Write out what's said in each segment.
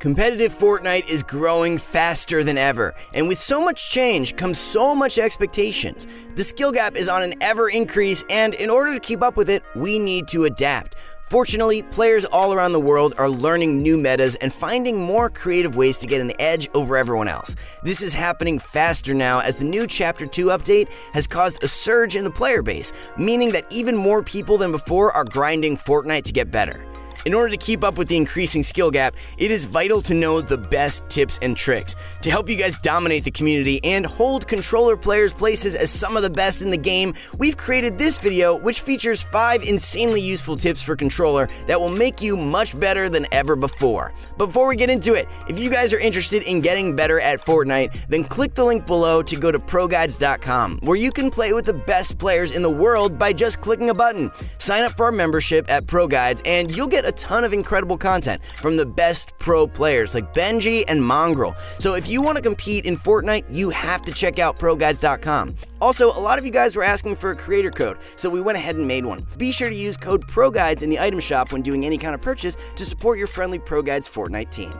Competitive Fortnite is growing faster than ever, and with so much change comes so much expectations. The skill gap is on an ever increase, and in order to keep up with it, we need to adapt. Fortunately, players all around the world are learning new metas and finding more creative ways to get an edge over everyone else. This is happening faster now as the new Chapter 2 update has caused a surge in the player base, meaning that even more people than before are grinding Fortnite to get better. In order to keep up with the increasing skill gap, it is vital to know the best tips and tricks. To help you guys dominate the community and hold controller players' places as some of the best in the game, we've created this video which features 5 insanely useful tips for controller that will make you much better than ever before. But before we get into it, if you guys are interested in getting better at Fortnite, then click the link below to go to ProGuides.com, where you can play with the best players in the world by just clicking a button. Sign up for our membership at ProGuides and you'll get a ton of incredible content from the best pro players like Benji and Mongrel. So if you want to compete in Fortnite, you have to check out ProGuides.com. Also, a lot of you guys were asking for a creator code, so we went ahead and made one. Be sure to use code ProGuides in the item shop when doing any kind of purchase to support your friendly ProGuides Fortnite team.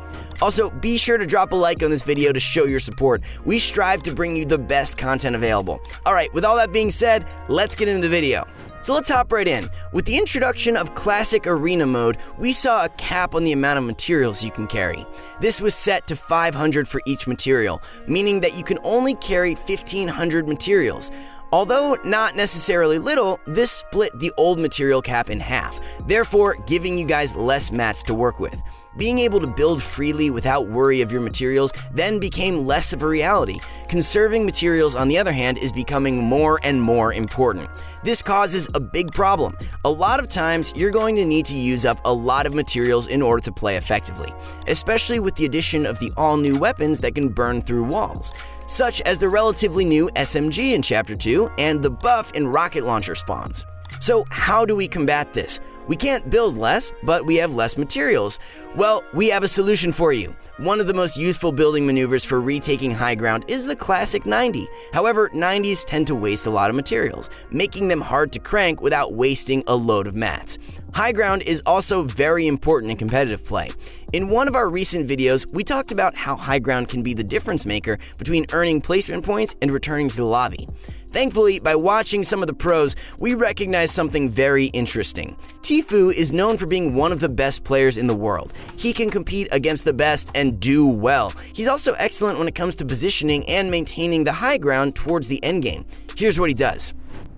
Also, be sure to drop a like on this video to show your support. We strive to bring you the best content available. Alright, with all that being said, let's get into the video. So let's hop right in. With the introduction of Classic Arena Mode, we saw a cap on the amount of materials you can carry. This was set to 500 for each material, meaning that you can only carry 1,500 materials. Although not necessarily little, this split the old material cap in half, therefore giving you guys less mats to work with. Being able to build freely without worry of your materials then became less of a reality. Conserving materials, on the other hand, is becoming more and more important. This causes a big problem. A lot of times, you're going to need to use up a lot of materials in order to play effectively, especially with the addition of the all-new weapons that can burn through walls, such as the relatively new SMG in Chapter 2 and the buff in rocket launcher spawns. So how do we combat this? We can't build less, but we have less materials. Well, we have a solution for you. One of the most useful building maneuvers for retaking high ground is the classic 90. However, 90s tend to waste a lot of materials, making them hard to crank without wasting a load of mats. High ground is also very important in competitive play. In one of our recent videos, we talked about how high ground can be the difference maker between earning placement points and returning to the lobby. Thankfully, by watching some of the pros, we recognized something very interesting. Tfue is known for being one of the best players in the world. He can compete against the best and do well. He's also excellent when it comes to positioning and maintaining the high ground towards the endgame. Here's what he does.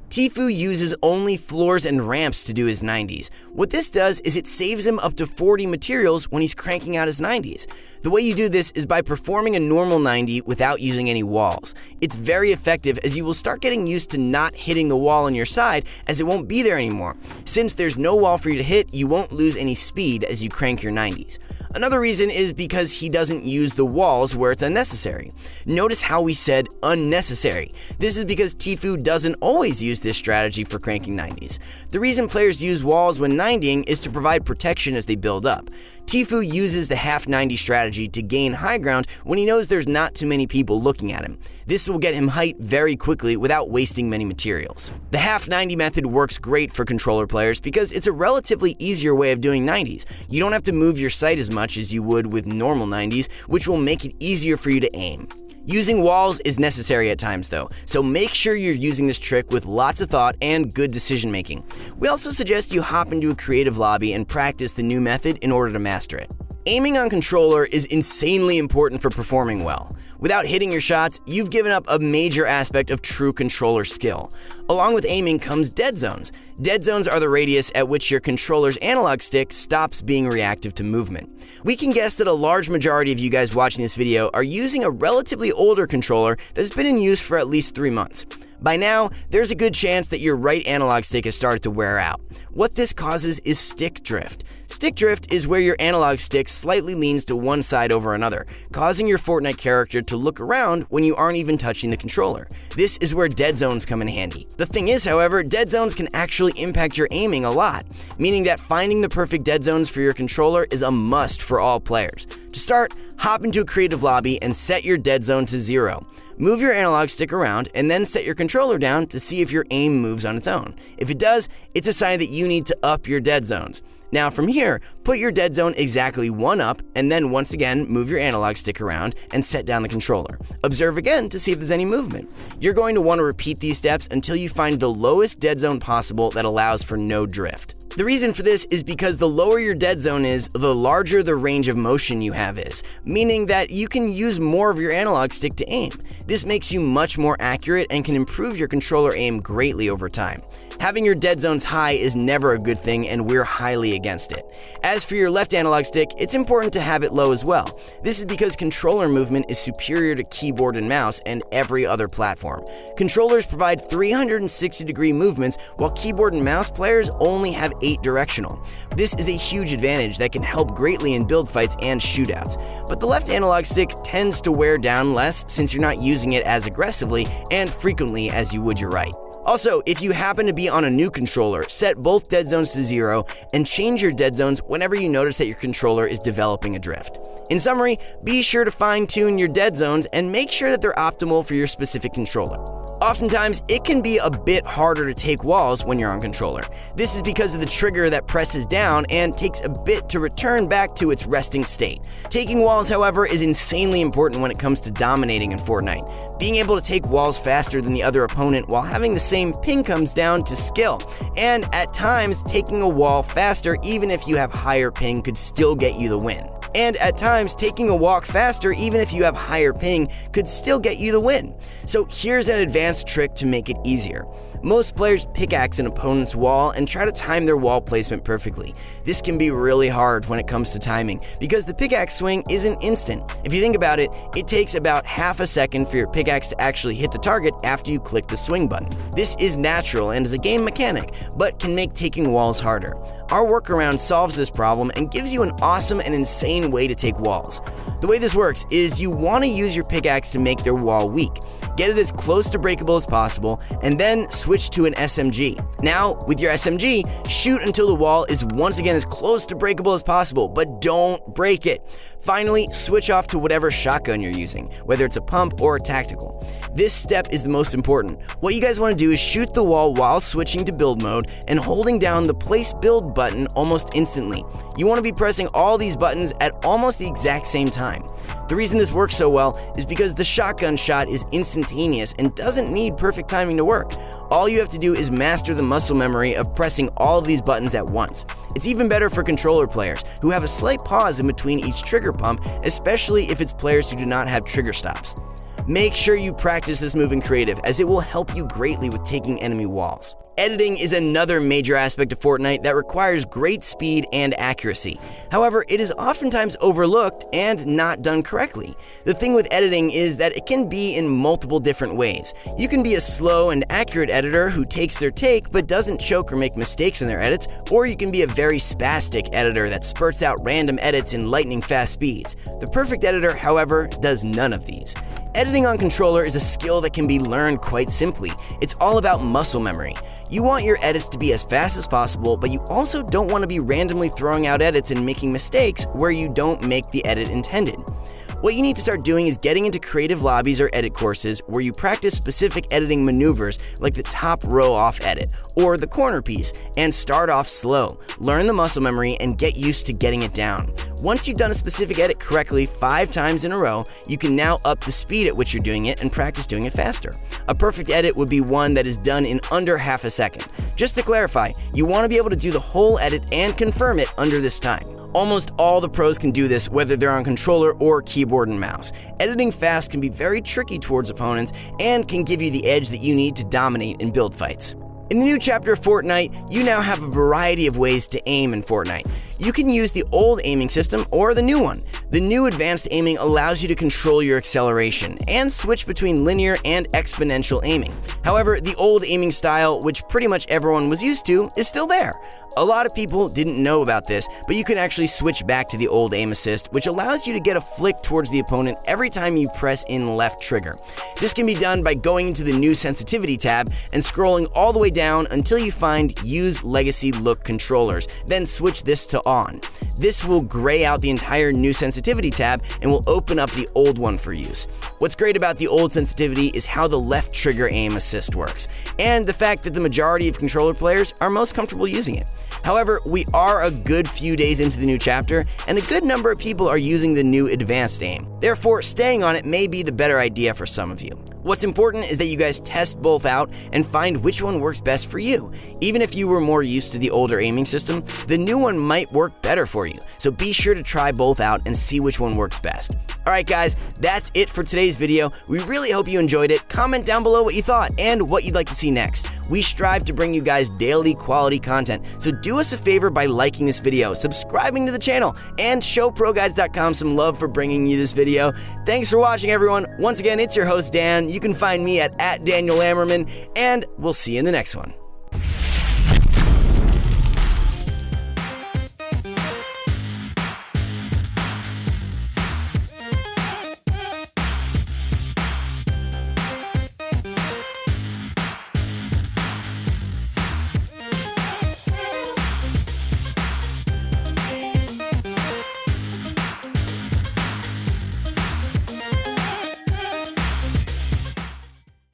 Tfue uses only floors and ramps to do his 90s. What this does is it saves him up to 40 materials when he's cranking out his 90s. The way you do this is by performing a normal 90 without using any walls. It's very effective as you will start getting used to not hitting the wall on your side as it won't be there anymore. Since there's no wall for you to hit, you won't lose any speed as you crank your 90s. Another reason is because he doesn't use the walls where it's unnecessary. Notice how we said unnecessary. This is because Tfue doesn't always use this strategy for cranking 90s. The reason players use walls when 90ing is to provide protection as they build up. Tfue uses the half 90 strategy to gain high ground when he knows there's not too many people looking at him. This will get him height very quickly without wasting many materials. The half 90 method works great for controller players because it's a relatively easier way of doing 90s. You don't have to move your sight as much as you would with normal 90s, which will make it easier for you to aim. Using walls is necessary at times though, so make sure you're using this trick with lots of thought and good decision making. We also suggest you hop into a creative lobby and practice the new method in order to master it. Aiming on controller is insanely important for performing well. Without hitting your shots, you've given up a major aspect of true controller skill. Along with aiming comes dead zones. Dead zones are the radius at which your controller's analog stick stops being reactive to movement. We can guess that a large majority of you guys watching this video are using a relatively older controller that's been in use for at least 3 months. By now, there's a good chance that your right analog stick has started to wear out. What this causes is stick drift. Stick drift is where your analog stick slightly leans to one side over another, causing your Fortnite character to look around when you aren't even touching the controller. This is where dead zones come in handy. The thing is, however, dead zones can actually impact your aiming a lot, meaning that finding the perfect dead zones for your controller is a must for all players. To start, hop into a creative lobby and set your dead zone to 0. Move your analog stick around and then set your controller down to see if your aim moves on its own. If it does, it's a sign that you need to up your dead zones. Now from here, put your dead zone exactly one up, and then once again move your analog stick around and set down the controller. Observe again to see if there's any movement. You're going to want to repeat these steps until you find the lowest dead zone possible that allows for no drift. The reason for this is because the lower your dead zone is, the larger the range of motion you have is, meaning that you can use more of your analog stick to aim. This makes you much more accurate and can improve your controller aim greatly over time. Having your dead zones high is never a good thing, and we're highly against it. As for your left analog stick, it's important to have it low as well. This is because controller movement is superior to keyboard and mouse and every other platform. Controllers provide 360-degree movements, while keyboard and mouse players only have 8 directional. This is a huge advantage that can help greatly in build fights and shootouts. But the left analog stick tends to wear down less since you're not using it as aggressively and frequently as you would your right. Also, if you happen to be on a new controller, set both dead zones to 0 and change your dead zones whenever you notice that your controller is developing a drift. In summary, be sure to fine-tune your dead zones and make sure that they're optimal for your specific controller. Oftentimes, it can be a bit harder to take walls when you're on controller. This is because of the trigger that presses down and takes a bit to return back to its resting state. Taking walls, however, is insanely important when it comes to dominating in Fortnite. Being able to take walls faster than the other opponent while having the same ping comes down to skill, and at times, taking a wall faster even if you have higher ping could still get you the win. And at times, taking a walk faster even if you have higher ping could still get you the win. So here's an advanced trick to make it easier. Most players pickaxe an opponent's wall and try to time their wall placement perfectly. This can be really hard when it comes to timing because the pickaxe swing isn't instant. If you think about it, it takes about half a second for your pickaxe to actually hit the target after you click the swing button. This is natural and is a game mechanic, but can make taking walls harder. Our workaround solves this problem and gives you an awesome and insane way to take walls. The way this works is you want to use your pickaxe to make their wall weak. Get it as close to breakable as possible, and then switch to an SMG. Now, with your SMG, shoot until the wall is once again as close to breakable as possible, but don't break it. Finally, switch off to whatever shotgun you're using, whether it's a pump or a tactical. This step is the most important. What you guys want to do is shoot the wall while switching to build mode and holding down the place build button almost instantly. You want to be pressing all these buttons at almost the exact same time. The reason this works so well is because the shotgun shot is instantaneous and doesn't need perfect timing to work. All you have to do is master the muscle memory of pressing all of these buttons at once. It's even better for controller players who have a slight pause in between each trigger pump, especially if it's players who do not have trigger stops. Make sure you practice this move in creative, as it will help you greatly with taking enemy walls. Editing is another major aspect of Fortnite that requires great speed and accuracy. However, it is oftentimes overlooked and not done correctly. The thing with editing is that it can be in multiple different ways. You can be a slow and accurate editor who takes their take but doesn't choke or make mistakes in their edits, or you can be a very spastic editor that spurts out random edits in lightning fast speeds. The perfect editor, however, does none of these. Editing on controller is a skill that can be learned quite simply. It's all about muscle memory. You want your edits to be as fast as possible, but you also don't want to be randomly throwing out edits and making mistakes where you don't make the edit intended. What you need to start doing is getting into creative lobbies or edit courses where you practice specific editing maneuvers like the top row off edit or the corner piece, and start off slow. Learn the muscle memory and get used to getting it down. Once you've done a specific edit correctly 5 times in a row, you can now up the speed at which you're doing it and practice doing it faster. A perfect edit would be one that is done in under half a second. Just to clarify, you want to be able to do the whole edit and confirm it under this time. Almost all the pros can do this, whether they're on controller or keyboard and mouse. Editing fast can be very tricky towards opponents and can give you the edge that you need to dominate in build fights. In the new chapter of Fortnite, you now have a variety of ways to aim in Fortnite. You can use the old aiming system or the new one. The new advanced aiming allows you to control your acceleration and switch between linear and exponential aiming. However, the old aiming style, which pretty much everyone was used to, is still there. A lot of people didn't know about this, but you can actually switch back to the old aim assist, which allows you to get a flick towards the opponent every time you press in left trigger. This can be done by going into the new sensitivity tab and scrolling all the way down until you find Use Legacy Look Controllers, then switch this to On. This will gray out the entire new sensitivity tab and will open up the old one for use. What's great about the old sensitivity is how the left trigger aim assist works, and the fact that the majority of controller players are most comfortable using it. However, we are a good few days into the new chapter, and a good number of people are using the new advanced aim. Therefore, staying on it may be the better idea for some of you. What's important is that you guys test both out and find which one works best for you. Even if you were more used to the older aiming system, the new one might work better for you. So be sure to try both out and see which one works best. Alright guys, that's it for today's video. We really hope you enjoyed it. Comment down below what you thought and what you'd like to see next. We strive to bring you guys daily quality content, so do us a favor by liking this video, subscribing to the channel, and show ProGuides.com some love for bringing you this video. Thanks for watching, everyone. Once again, it's your host, Dan. You can find me at @DanielLammerman, and we'll see you in the next one.